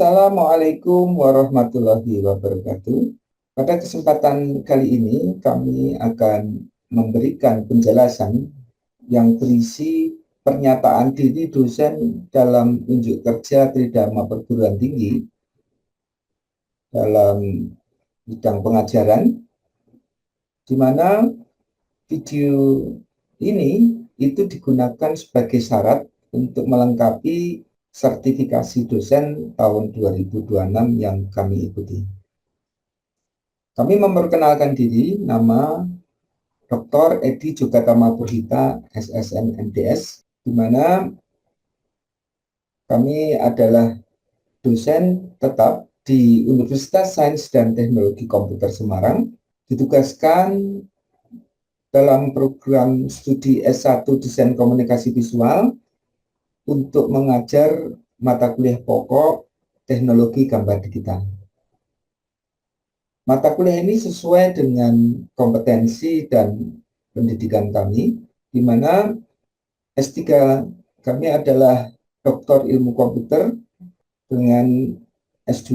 Assalamualaikum warahmatullahi wabarakatuh. Pada kesempatan kali ini, kami akan memberikan penjelasan yang berisi pernyataan diri dosen dalam unjuk kerja Tridharma Perguruan Tinggi dalam bidang pengajaran, di mana video ini itu digunakan sebagai syarat untuk melengkapi sertifikasi dosen tahun 2026 yang kami ikuti. Kami memperkenalkan diri, nama Dr. Edi Jogatama Purhita, SSN MDS, di mana kami adalah dosen tetap di Universitas Sains dan Teknologi Komputer Semarang, ditugaskan dalam program studi S1 Desain Komunikasi Visual untuk mengajar mata kuliah pokok teknologi gambar digital. Mata kuliah ini sesuai dengan kompetensi dan pendidikan kami, di mana S3 kami adalah Doktor Ilmu Komputer dengan S2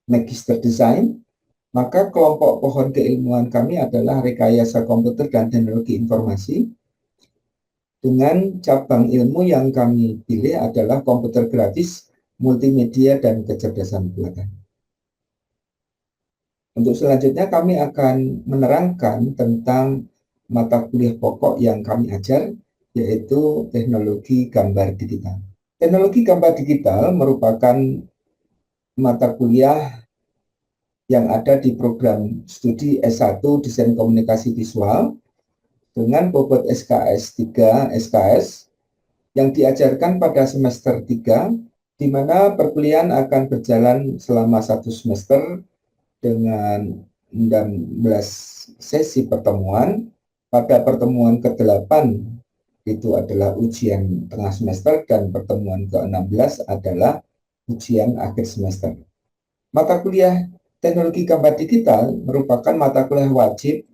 Magister Desain, maka kelompok pohon keilmuan kami adalah Rekayasa Komputer dan Teknologi Informasi, dengan cabang ilmu yang kami pilih adalah komputer grafis, multimedia, dan kecerdasan buatan. Untuk selanjutnya kami akan menerangkan tentang mata kuliah pokok yang kami ajar, yaitu teknologi gambar digital. Teknologi gambar digital merupakan mata kuliah yang ada di program studi S1 Desain Komunikasi Visual dengan bobot SKS 3 SKS yang diajarkan pada semester 3, di mana perkuliahan akan berjalan selama 1 semester dengan 16 sesi pertemuan. Pada pertemuan ke-8 itu adalah ujian tengah semester dan pertemuan ke-16 adalah ujian akhir semester. Mata kuliah teknologi gambar digital merupakan mata kuliah wajib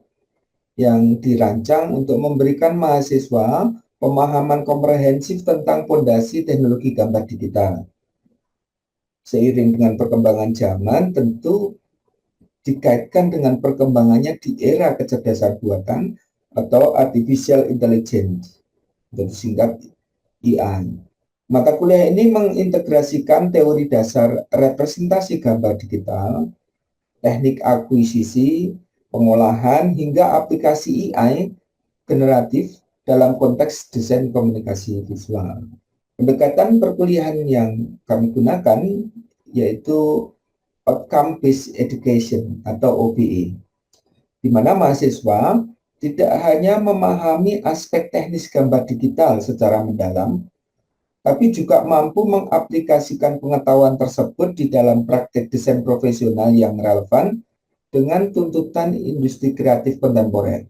yang dirancang untuk memberikan mahasiswa pemahaman komprehensif tentang fondasi teknologi gambar digital. Seiring dengan perkembangan zaman, tentu dikaitkan dengan perkembangannya di era kecerdasan buatan atau artificial intelligence, atau disingkat AI. Mata kuliah ini mengintegrasikan teori dasar representasi gambar digital, teknik akuisisi, pengolahan, hingga aplikasi AI generatif dalam konteks desain komunikasi visual. Pendekatan perkuliahan yang kami gunakan yaitu Outcome Based Education atau OBE, di mana mahasiswa tidak hanya memahami aspek teknis gambar digital secara mendalam, tapi juga mampu mengaplikasikan pengetahuan tersebut di dalam praktek desain profesional yang relevan dengan tuntutan industri kreatif kontemporer.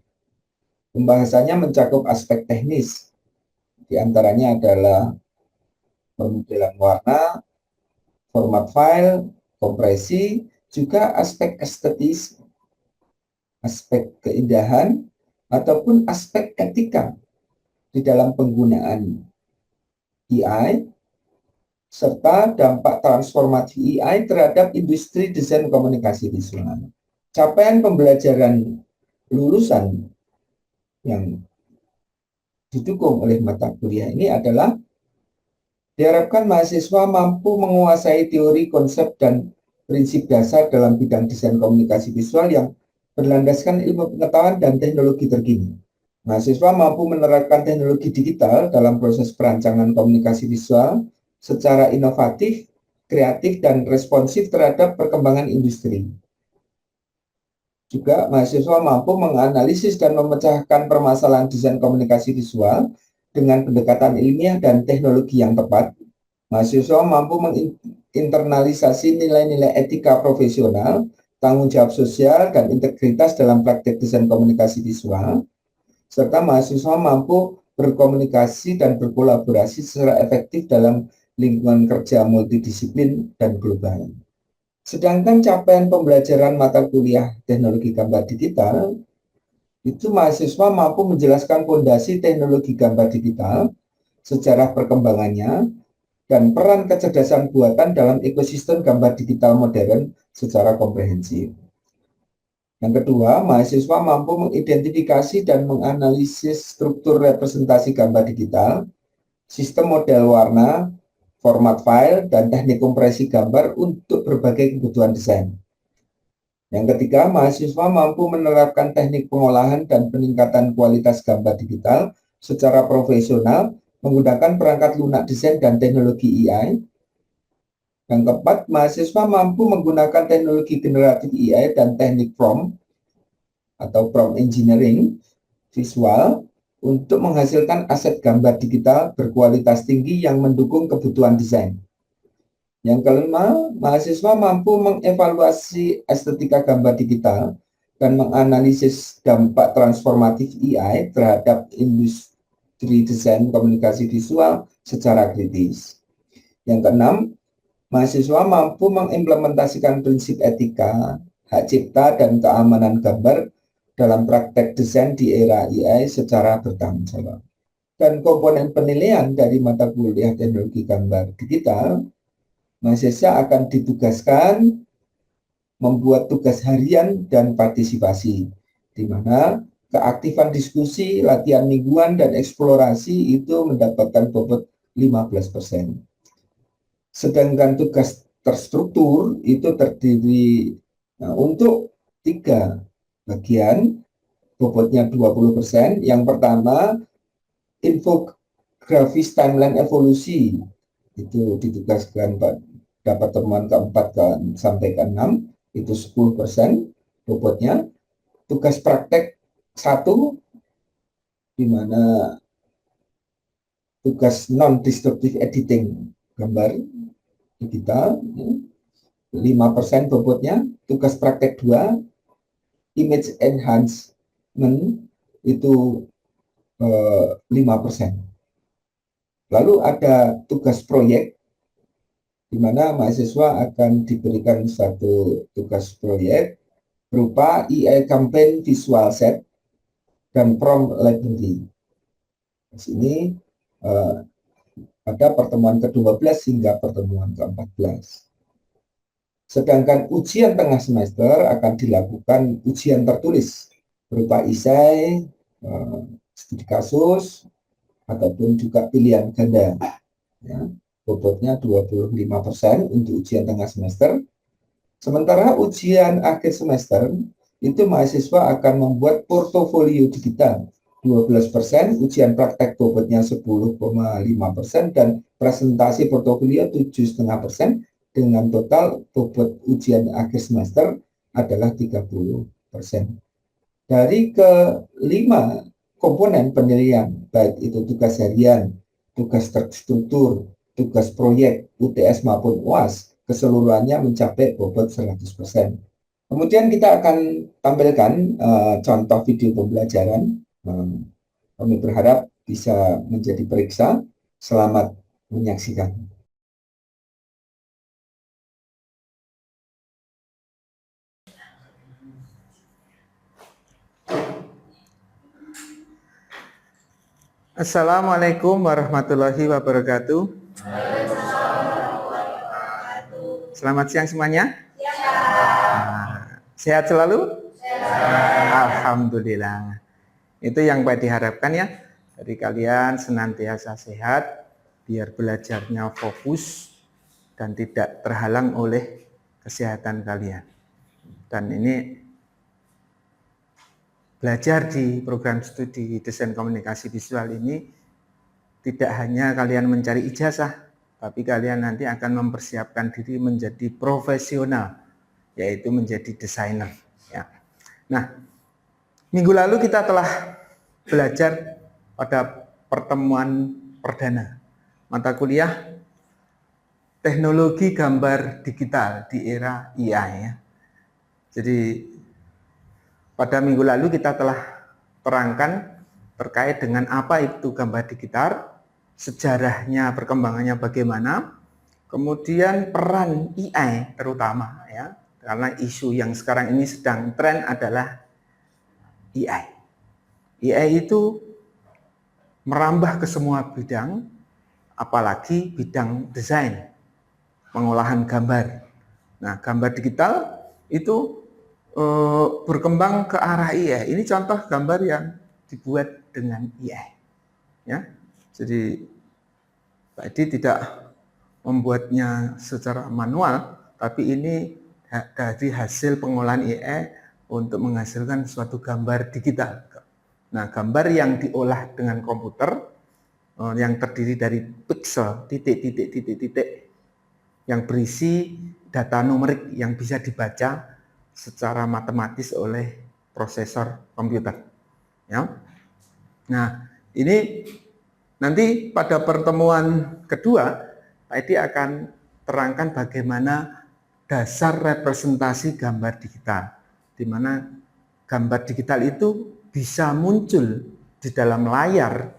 Pembahasannya mencakup aspek teknis, diantaranya adalah pemodelan warna, format file, kompresi, juga aspek estetis, aspek keindahan, ataupun aspek etika di dalam penggunaan AI, serta dampak transformasi AI terhadap industri desain komunikasi visual. Capaian pembelajaran lulusan yang didukung oleh mata kuliah ini adalah diharapkan mahasiswa mampu menguasai teori, konsep, dan prinsip dasar dalam bidang desain komunikasi visual yang berlandaskan ilmu pengetahuan dan teknologi terkini. Mahasiswa mampu menerapkan teknologi digital dalam proses perancangan komunikasi visual secara inovatif, kreatif, dan responsif terhadap perkembangan industri. Juga mahasiswa mampu menganalisis dan memecahkan permasalahan desain komunikasi visual dengan pendekatan ilmiah dan teknologi yang tepat. Mahasiswa mampu menginternalisasi nilai-nilai etika profesional, tanggung jawab sosial, dan integritas dalam praktek desain komunikasi visual, serta mahasiswa mampu berkomunikasi dan berkolaborasi secara efektif dalam lingkungan kerja multidisiplin dan global. Sedangkan capaian pembelajaran mata kuliah teknologi gambar digital, itu mahasiswa mampu menjelaskan fondasi teknologi gambar digital, sejarah perkembangannya, dan peran kecerdasan buatan dalam ekosistem gambar digital modern secara komprehensif. Yang kedua, mahasiswa mampu mengidentifikasi dan menganalisis struktur representasi gambar digital, sistem model warna, format file, dan teknik kompresi gambar untuk berbagai kebutuhan desain. Yang ketiga, mahasiswa mampu menerapkan teknik pengolahan dan peningkatan kualitas gambar digital secara profesional menggunakan perangkat lunak desain dan teknologi AI. Yang keempat, mahasiswa mampu menggunakan teknologi generatif AI dan teknik prompt atau prompt engineering visual untuk menghasilkan aset gambar digital berkualitas tinggi yang mendukung kebutuhan desain. Yang kelima, mahasiswa mampu mengevaluasi estetika gambar digital dan menganalisis dampak transformatif AI terhadap industri desain komunikasi visual secara kritis. Yang keenam, mahasiswa mampu mengimplementasikan prinsip etika, hak cipta, dan keamanan gambar dalam praktek desain di era AI secara bertanggung jawab. Dan komponen penilaian dari mata kuliah teknologi gambar digital, mahasiswa akan ditugaskan membuat tugas harian dan partisipasi, di mana keaktifan diskusi, latihan mingguan, dan eksplorasi itu mendapatkan bobot 15%. Sedangkan tugas terstruktur itu terdiri untuk 3 bagian, bobotnya 20%. Yang pertama, infografis timeline evolusi, itu ditugaskan dapat temuan keempat sampai ke-6, itu 10% bobotnya. Tugas praktek 1, di mana tugas non-destructive editing gambar digital, 5% bobotnya. Tugas praktek 2, image enhancement, itu 5%. Lalu ada tugas proyek, di mana mahasiswa akan diberikan satu tugas proyek berupa AI campaign visual set dan prompt library. Di sini pada pertemuan ke-12 hingga pertemuan ke-14. Sedangkan ujian tengah semester akan dilakukan ujian tertulis berupa esai, studi kasus, ataupun juga pilihan ganda. Ya, bobotnya 25% untuk ujian tengah semester. Sementara ujian akhir semester itu mahasiswa akan membuat portofolio digital 12%, ujian praktek bobotnya 10,5%, dan presentasi portofolio 7,5%, dengan total bobot ujian akhir semester adalah 30%. Dari kelima komponen penilaian, baik itu tugas harian, tugas terstruktur, tugas proyek, UTS maupun UAS, keseluruhannya mencapai bobot 100%. Kemudian kita akan tampilkan contoh video pembelajaran. Kami berharap bisa menjadi periksa. Selamat menyaksikan. Assalamualaikum warahmatullahi wabarakatuh. Selamat siang semuanya. Sehat selalu? Alhamdulillah. Itu yang baik diharapkan ya. Dari kalian senantiasa sehat, biar belajarnya fokus dan tidak terhalang oleh kesehatan kalian. Dan ini belajar di program studi desain komunikasi visual ini tidak hanya kalian mencari ijazah, tapi kalian nanti akan mempersiapkan diri menjadi profesional, yaitu menjadi desainer. Ya. Nah, minggu lalu kita telah belajar pada pertemuan perdana mata kuliah teknologi gambar digital di era AI. Ya. Jadi pada minggu lalu kita telah terangkan terkait dengan apa itu gambar digital, sejarahnya, perkembangannya bagaimana, kemudian peran AI terutama ya, karena isu yang sekarang ini sedang tren adalah AI. AI itu merambah ke semua bidang, apalagi bidang desain, pengolahan gambar. Nah, gambar digital itu berkembang ke arah AI. Ini contoh gambar yang dibuat dengan AI. Ya, jadi Pak Edi tidak membuatnya secara manual, tapi ini dari hasil pengolahan AI untuk menghasilkan suatu gambar digital. Nah, gambar yang diolah dengan komputer yang terdiri dari pixel, titik, yang berisi data numerik yang bisa dibaca secara matematis oleh prosesor komputer. Ya. Nah, ini nanti pada pertemuan kedua, Pak Edi akan terangkan bagaimana dasar representasi gambar digital, di mana gambar digital itu bisa muncul di dalam layar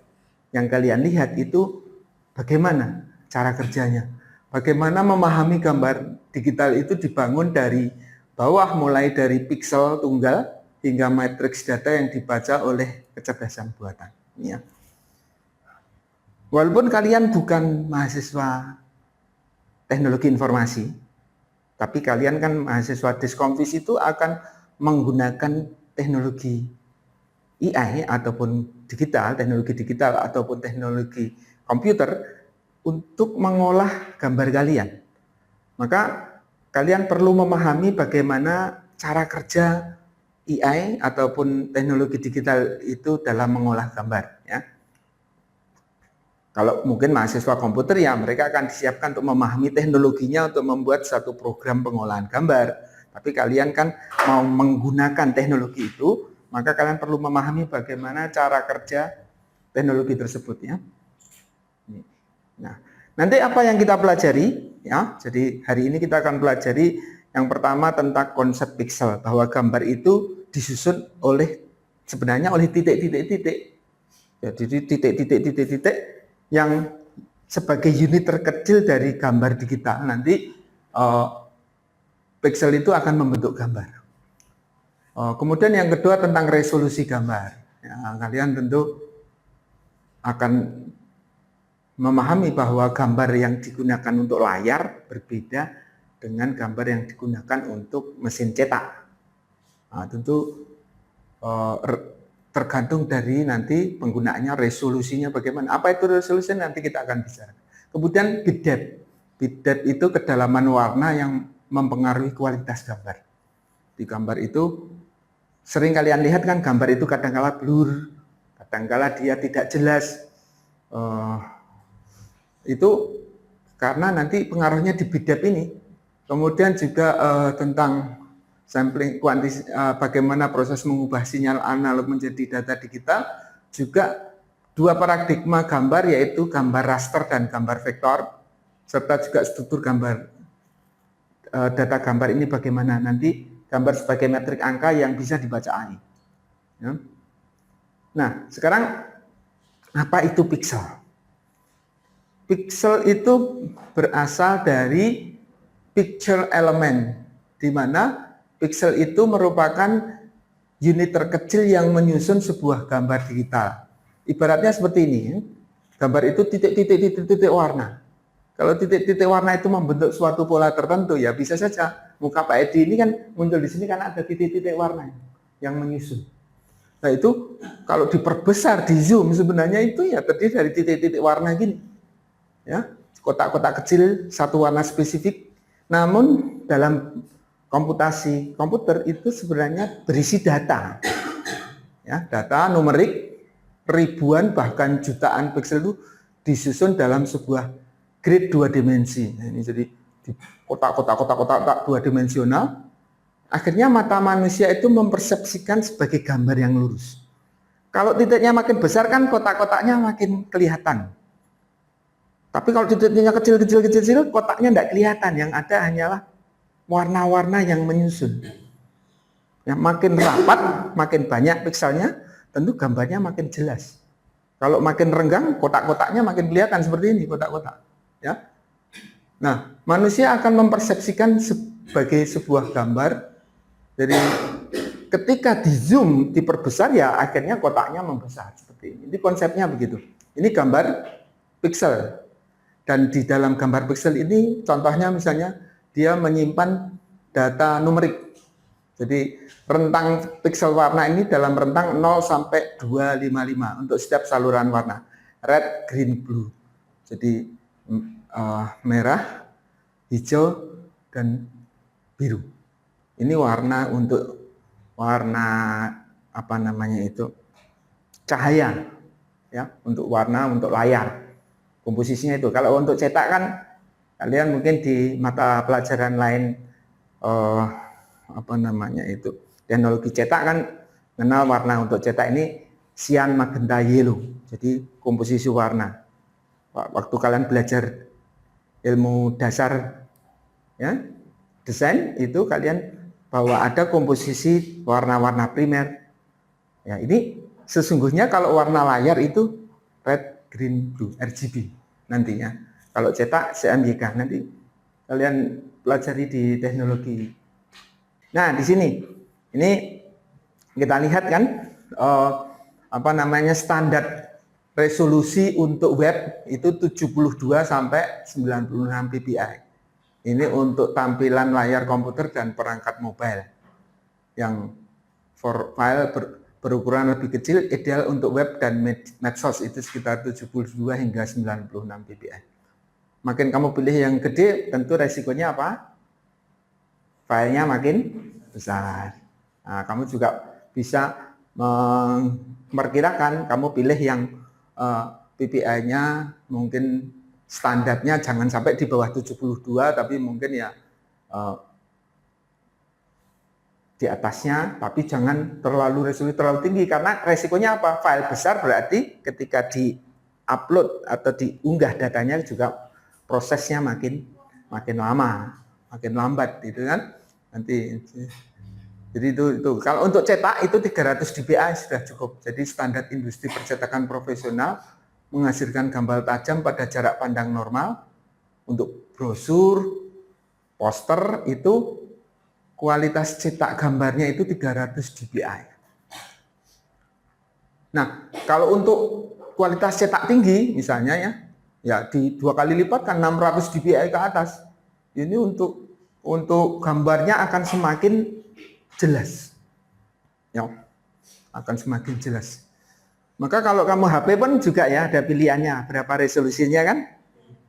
yang kalian lihat itu bagaimana cara kerjanya. Bagaimana memahami gambar digital itu dibangun dari bawah, mulai dari pixel tunggal hingga matriks data yang dibaca oleh kecerdasan buatan. Ya. Walaupun kalian bukan mahasiswa teknologi informasi, tapi kalian kan mahasiswa Diskomfis itu akan menggunakan teknologi AI ataupun digital, teknologi digital ataupun teknologi komputer untuk mengolah gambar kalian. Maka kalian perlu memahami bagaimana cara kerja AI ataupun teknologi digital itu dalam mengolah gambar. Ya. Kalau mungkin mahasiswa komputer ya mereka akan disiapkan untuk memahami teknologinya untuk membuat satu program pengolahan gambar. Tapi kalian kan mau menggunakan teknologi itu, maka kalian perlu memahami bagaimana cara kerja teknologi tersebut ya. Nah, nanti apa yang kita pelajari ya? Jadi hari ini kita akan pelajari yang pertama tentang konsep pixel, bahwa gambar itu disusun sebenarnya oleh titik-titik-titik. Jadi titik-titik-titik-titik yang sebagai unit terkecil dari gambar digital. Nanti pixel itu akan membentuk gambar. Kemudian yang kedua tentang resolusi gambar. Ya, kalian tentu akan memahami bahwa gambar yang digunakan untuk layar berbeda dengan gambar yang digunakan untuk mesin cetak. Nah, tentu tergantung dari nanti penggunaannya, resolusinya bagaimana. Apa itu resolusi nanti kita akan bicara. Kemudian bit depth. Bit depth itu kedalaman warna yang mempengaruhi kualitas gambar. Di gambar itu sering kalian lihat kan gambar itu kadang-kala blur, kadang-kala dia tidak jelas. Itu karena nanti pengaruhnya di bit depth ini. Kemudian juga tentang sampling bagaimana proses mengubah sinyal analog menjadi data digital, juga dua paradigma gambar yaitu gambar raster dan gambar vektor, serta juga struktur gambar data gambar ini bagaimana nanti gambar sebagai metrik angka yang bisa dibaca AI. Ya. Nah, sekarang apa itu pixel? Pixel itu berasal dari picture element, di mana pixel itu merupakan unit terkecil yang menyusun sebuah gambar digital. Ibaratnya seperti ini, gambar itu titik-titik warna. Kalau titik-titik warna itu membentuk suatu pola tertentu, ya bisa saja muka Pak Edi ini kan muncul di sini karena ada titik-titik warna yang menyusun. Nah itu kalau diperbesar, di zoom sebenarnya itu ya terdiri dari titik-titik warna gini. Ya, kotak-kotak kecil satu warna spesifik. Namun dalam komputasi komputer itu sebenarnya berisi data. Ya, data numerik ribuan bahkan jutaan pixel itu disusun dalam sebuah grid dua dimensi. Nah, ini jadi kotak-kotak dua dimensional. Akhirnya mata manusia itu mempersepsikan sebagai gambar yang lurus. Kalau titiknya makin besar kan kotak-kotaknya makin kelihatan. Tapi kalau titiknya kecil, kotaknya tidak kelihatan. Yang ada hanyalah warna-warna yang menyusun. Yang makin rapat, makin banyak pikselnya, tentu gambarnya makin jelas. Kalau makin renggang, kotak-kotaknya makin kelihatan seperti ini, kotak-kotak. Ya. Nah, manusia akan mempersepsikan sebagai sebuah gambar. Jadi ketika di zoom, diperbesar ya akhirnya kotaknya membesar seperti ini. Ini konsepnya begitu. Ini gambar pixel. Dan di dalam gambar pixel ini contohnya misalnya dia menyimpan data numerik. Jadi rentang pixel warna ini dalam rentang 0 sampai 255 untuk setiap saluran warna. Red, green, blue. Jadi merah, hijau, dan biru. Ini warna untuk warna apa namanya itu? Cahaya. Ya, untuk warna untuk layar. Komposisinya itu. Kalau untuk cetak kan kalian mungkin di mata pelajaran lain apa namanya itu teknologi cetak kan kenal warna untuk cetak ini cyan, magenta, yellow. Jadi komposisi warna. Waktu kalian belajar ilmu dasar ya desain itu kalian bahwa ada komposisi warna-warna primer. Ya ini sesungguhnya kalau warna layar itu red, green, blue, RGB nantinya. Kalau cetak CMYK nanti kalian pelajari di teknologi. Nah di sini ini kita lihat kan apa namanya standar resolusi untuk web itu 72 sampai 96 ppi. Ini untuk tampilan layar komputer dan perangkat mobile. Yang for file berukuran lebih kecil ideal untuk web dan medsos itu sekitar 72 hingga 96 ppi. Makin kamu pilih yang gede tentu resikonya apa? Filenya makin besar. Nah, kamu juga bisa memperkirakan kamu pilih yang PPI-nya mungkin standarnya jangan sampai di bawah 72 tapi mungkin ya di atasnya, tapi jangan terlalu resolusi terlalu tinggi karena resikonya apa? File besar berarti ketika di-upload atau diunggah datanya juga prosesnya makin lama, makin lambat gitu kan. Nanti jadi itu kalau untuk cetak itu 300 dpi sudah cukup. Jadi standar industri percetakan profesional menghasilkan gambar tajam pada jarak pandang normal. Untuk brosur, poster itu kualitas cetak gambarnya itu 300 dpi. Nah, kalau untuk kualitas cetak tinggi misalnya ya di 2 kali lipat kan 600 dpi ke atas. Ini untuk gambarnya akan semakin jelas. Ya, akan semakin jelas. Maka kalau kamu HP pun juga ya ada pilihannya berapa resolusinya kan?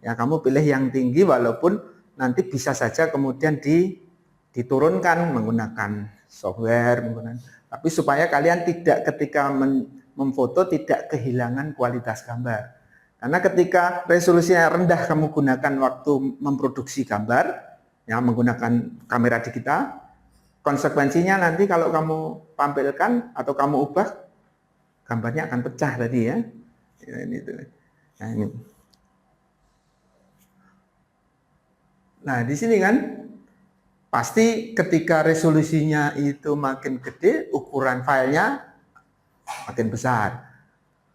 Ya kamu pilih yang tinggi walaupun nanti bisa saja kemudian diturunkan menggunakan software, tapi supaya kalian tidak ketika memfoto tidak kehilangan kualitas gambar. Karena ketika resolusinya rendah kamu gunakan waktu memproduksi gambar, ya menggunakan kamera digital, konsekuensinya nanti kalau kamu tampilkan atau kamu ubah, gambarnya akan pecah tadi ya. Nah, ini. Nah, di sini kan pasti ketika resolusinya itu makin gede, ukuran filenya makin besar.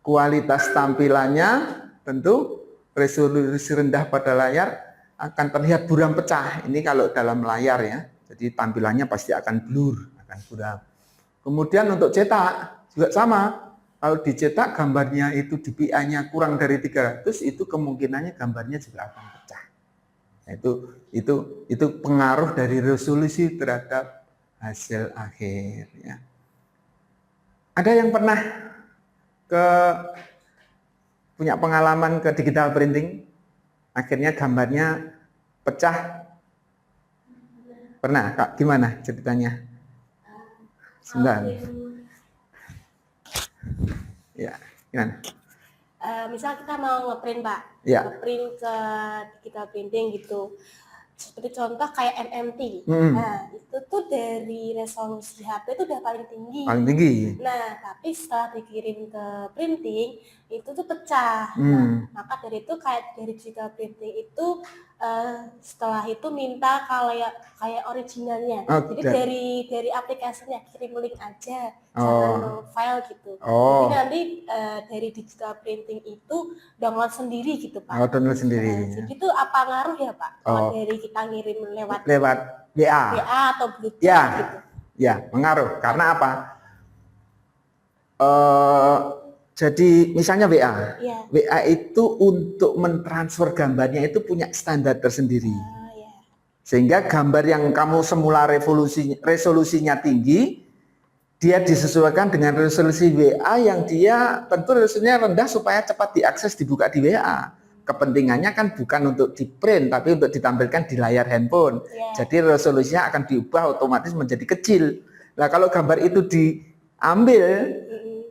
Kualitas tampilannya tentu resolusi rendah pada layar akan terlihat buram pecah. Ini kalau dalam layar ya. Jadi tampilannya pasti akan blur, akan buram. Kemudian untuk cetak juga sama. Kalau dicetak gambarnya itu DPI-nya kurang dari 300, itu kemungkinannya gambarnya juga akan pecah. Nah, itu pengaruh dari resolusi terhadap hasil akhir. Ya. Ada yang pernah punya pengalaman ke digital printing, akhirnya gambarnya pecah? Pernah, Kak? Gimana ceritanya? Sebentar. Ya, gimana? Misal kita mau ngeprint Pak, ya. Ngeprint ke digital printing gitu. Seperti contoh kayak MMT. Nah, itu tuh dari resolusi HP itu udah paling tinggi. Paling tinggi. Nah, tapi setelah dikirim ke printing, itu tuh pecah. Nah, maka dari itu kayak dari digital printing itu setelah itu minta kayak originalnya. Jadi dari aplikasinya kirim link aja, jangan file gitu. Jadi nanti dari digital printing itu download sendiri gitu Pak. Download sendiri. Jadi itu apa ngaruh ya Pak? Kalau dari kita ngirim lewat WA atau Bluetooth ya, gitu. Ya, mengaruh. Karena apa? Jadi misalnya WA. Iya. WA itu untuk mentransfer gambarnya itu punya standar tersendiri. Iya. Sehingga gambar yang kamu semula resolusinya tinggi, dia disesuaikan dengan resolusi WA yang dia tentu resolusinya rendah supaya cepat diakses, dibuka di WA. Kepentingannya kan bukan untuk di print, tapi untuk ditampilkan di layar handphone. Jadi resolusinya akan diubah otomatis menjadi kecil. Nah kalau gambar itu diambil,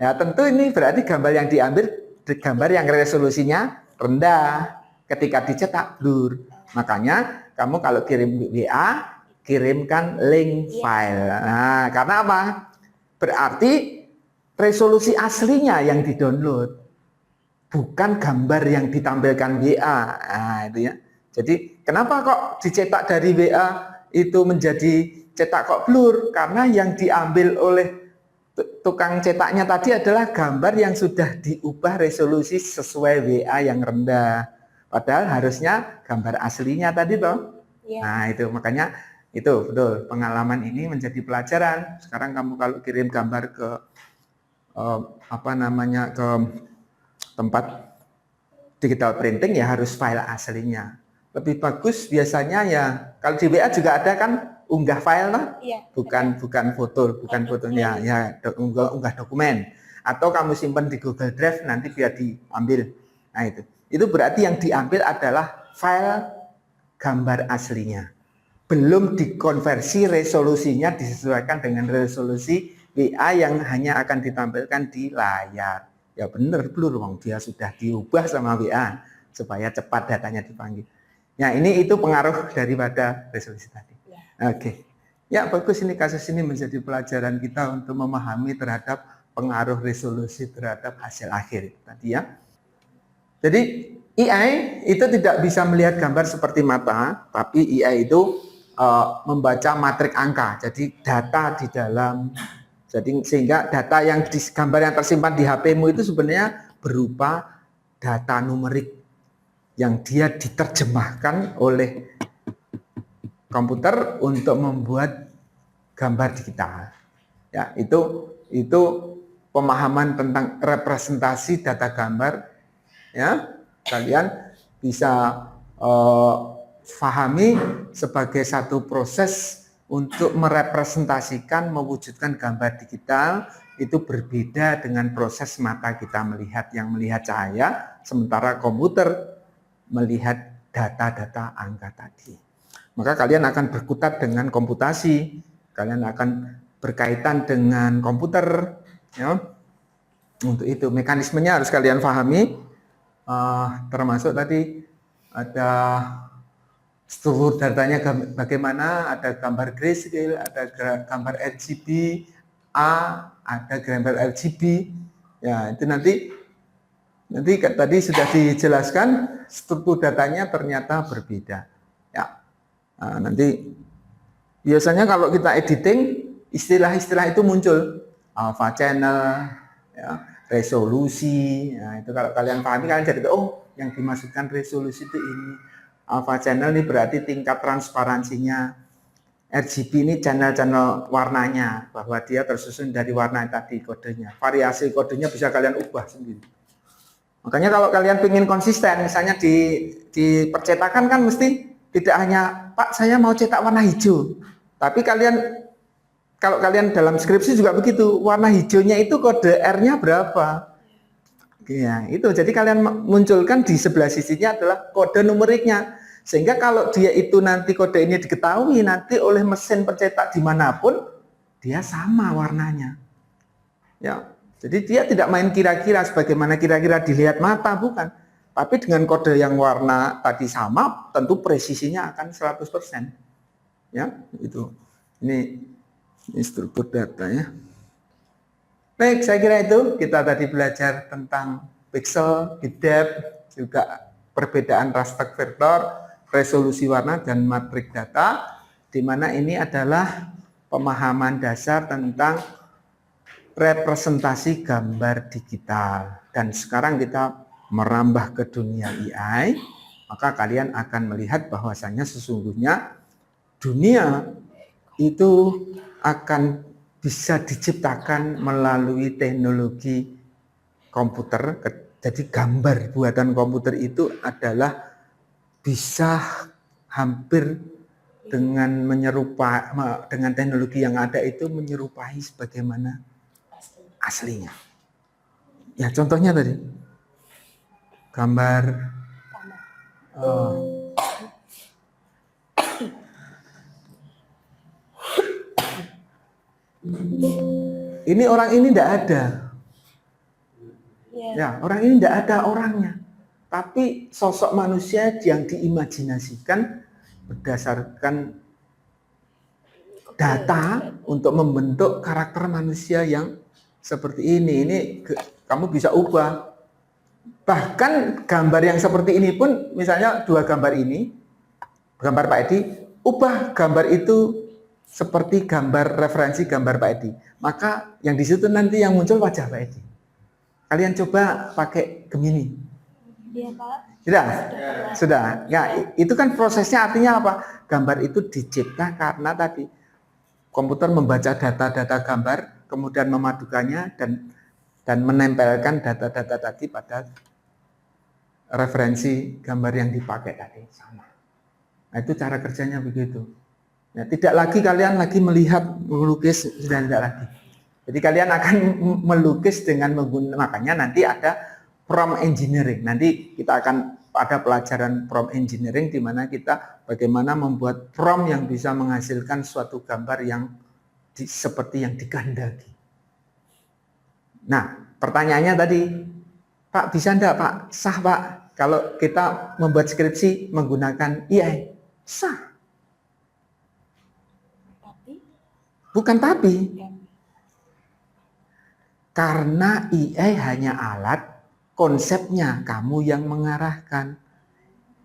ya tentu ini berarti gambar yang diambil gambar yang resolusinya rendah. Ketika dicetak blur. Makanya kamu kalau kirim WA, kirimkan link file. Nah, karena apa? Berarti resolusi aslinya yang didownload, bukan gambar yang ditampilkan WA. Nah, itu ya. Jadi kenapa kok dicetak dari WA itu menjadi cetak kok blur? Karena yang diambil oleh tukang cetaknya tadi adalah gambar yang sudah diubah resolusi sesuai WA yang rendah. Padahal harusnya gambar aslinya tadi toh. Nah, itu makanya itu betul pengalaman ini menjadi pelajaran. Sekarang kamu kalau kirim gambar ke ke tempat digital printing ya harus file aslinya. Lebih bagus biasanya ya kalau di WA juga ada kan unggah file lah, bukan fotonya ya unggah dokumen atau kamu simpan di Google Drive nanti biar diambil. Nah itu berarti yang diambil adalah file gambar aslinya, belum dikonversi resolusinya disesuaikan dengan resolusi WA yang hanya akan ditampilkan di layar. Ya benar blur, wong dia sudah diubah sama WA supaya cepat datanya dipanggil. Ya itu pengaruh daripada resolusi tadi. Oke. Ya bagus, ini kasus ini menjadi pelajaran kita untuk memahami terhadap pengaruh resolusi terhadap hasil akhir tadi ya. Jadi AI itu tidak bisa melihat gambar seperti mata, tapi AI itu membaca matrik angka. Jadi data di dalam, jadi sehingga data yang di gambar yang tersimpan di HP-mu itu sebenarnya berupa data numerik yang dia diterjemahkan oleh komputer untuk membuat gambar digital. Ya, itu pemahaman tentang representasi data gambar. Ya, kalian bisa pahami sebagai satu proses untuk merepresentasikan, mewujudkan gambar digital. Itu berbeda dengan proses mata kita melihat yang melihat cahaya, sementara komputer melihat data-data angka tadi. Maka kalian akan berkutat dengan komputasi, kalian akan berkaitan dengan komputer, ya. Untuk itu mekanismenya harus kalian pahami, termasuk tadi ada struktur datanya bagaimana, ada gambar grayscale, ada gambar RGB A, ada gambar RGB, ya itu nanti tadi sudah dijelaskan struktur datanya ternyata berbeda. Ya, nanti biasanya kalau kita editing istilah-istilah itu muncul, alpha channel, ya, resolusi. Nah, itu kalau kalian pahami kalian jadi oh yang dimaksudkan resolusi itu ini. Alpha channel ini berarti tingkat transparansinya. RGB ini channel-channel warnanya, bahwa dia tersusun dari warna tadi kodenya. Variasi kodenya bisa kalian ubah sendiri. Makanya kalau kalian ingin konsisten, misalnya di percetakan kan mesti tidak hanya Pak saya mau cetak warna hijau, tapi kalau kalian dalam skripsi juga begitu, warna hijaunya itu kode R-nya berapa? Ya, itu jadi kalian munculkan di sebelah sisinya adalah kode numeriknya, sehingga kalau dia itu nanti kode ini diketahui nanti oleh mesin pencetak dimanapun dia sama warnanya. Ya. Jadi dia tidak main kira-kira sebagaimana kira-kira dilihat mata, bukan. Tapi dengan kode yang warna tadi sama, tentu presisinya akan 100%. Ya, itu. Ini struktur data ya. Baik, saya kira itu kita tadi belajar tentang pixel, bit depth, juga perbedaan raster vektor, resolusi warna dan matrik data, di mana ini adalah pemahaman dasar tentang representasi gambar digital. Dan sekarang kita merambah ke dunia AI, maka kalian akan melihat bahwasanya sesungguhnya dunia itu akan bisa diciptakan melalui teknologi komputer. Jadi gambar buatan komputer itu adalah bisa hampir dengan dengan teknologi yang ada itu menyerupai sebagaimana aslinya. Ya contohnya tadi gambar ini orang ini tidak ada. Ya, orang ini tidak ada orangnya. Tapi sosok manusia yang diimajinasikan berdasarkan data untuk membentuk karakter manusia yang seperti ini. Ini kamu bisa ubah. Bahkan gambar yang seperti ini pun, misalnya dua gambar ini, gambar Pak Edi, ubah gambar itu seperti gambar referensi gambar Pak Edi. Maka yang di situ nanti yang muncul wajah Pak Edi. Kalian coba pakai Gemini. Iya Pak. Sudah. Ya, itu kan prosesnya artinya apa? Gambar itu dicipta karena tadi komputer membaca data-data gambar, kemudian memadukannya dan menempelkan data-data tadi pada referensi gambar yang dipakai tadi sama. Nah, itu cara kerjanya begitu. Ya, tidak lagi kalian melihat melukis, sudah tidak lagi. Jadi kalian akan melukis dengan menggunakan, makanya nanti ada prompt engineering. Nanti kita akan ada pelajaran prompt engineering di mana kita bagaimana membuat prompt yang bisa menghasilkan suatu gambar yang seperti yang dikehendaki. Nah, pertanyaannya tadi, Pak bisa enggak Pak? Sah Pak, kalau kita membuat skripsi menggunakan AI? Sah. Bukan tapi. Karena AI hanya alat, konsepnya kamu yang mengarahkan.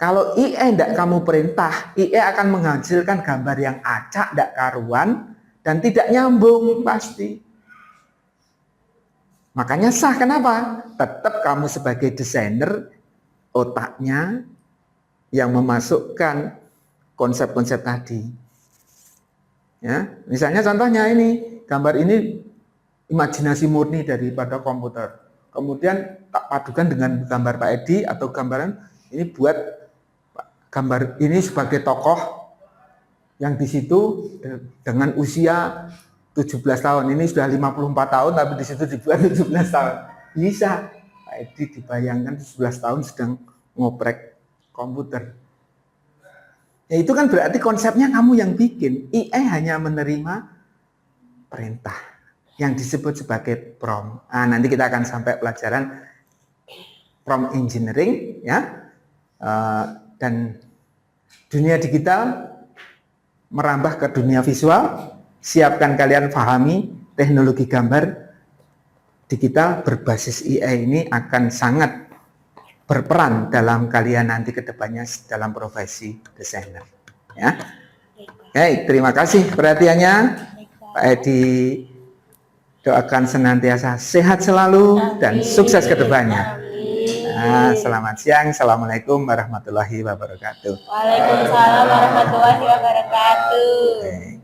Kalau AI tidak kamu perintah, AI akan menghasilkan gambar yang acak, tidak karuan, dan tidak nyambung pasti. Makanya sah, kenapa? Tetap kamu sebagai desainer, otaknya yang memasukkan konsep-konsep tadi. Ya, misalnya contohnya ini, gambar ini imajinasi murni daripada komputer. Kemudian tak padukan dengan gambar Pak Edi atau gambaran ini buat gambar ini sebagai tokoh yang di situ dengan usia 17 tahun. Ini sudah 54 tahun tapi di situ dibuat 17 tahun. Bisa. Pak Edi dibayangkan 17 tahun sedang ngoprek komputer. Ya itu kan berarti konsepnya kamu yang bikin. AI hanya menerima perintah yang disebut sebagai prompt. Nah, nanti kita akan sampai pelajaran prompt engineering, ya. Dan dunia digital merambah ke dunia visual. Siapkan kalian pahami teknologi gambar digital berbasis AI ini akan sangat berperan dalam kalian nanti ke depannya dalam profesi desainer. Ya. Baik, terima kasih perhatiannya. Pak Edi doakan senantiasa sehat selalu dan sukses ke depannya. Nah, selamat siang. Assalamualaikum warahmatullahi wabarakatuh. Waalaikumsalam warahmatullahi wabarakatuh.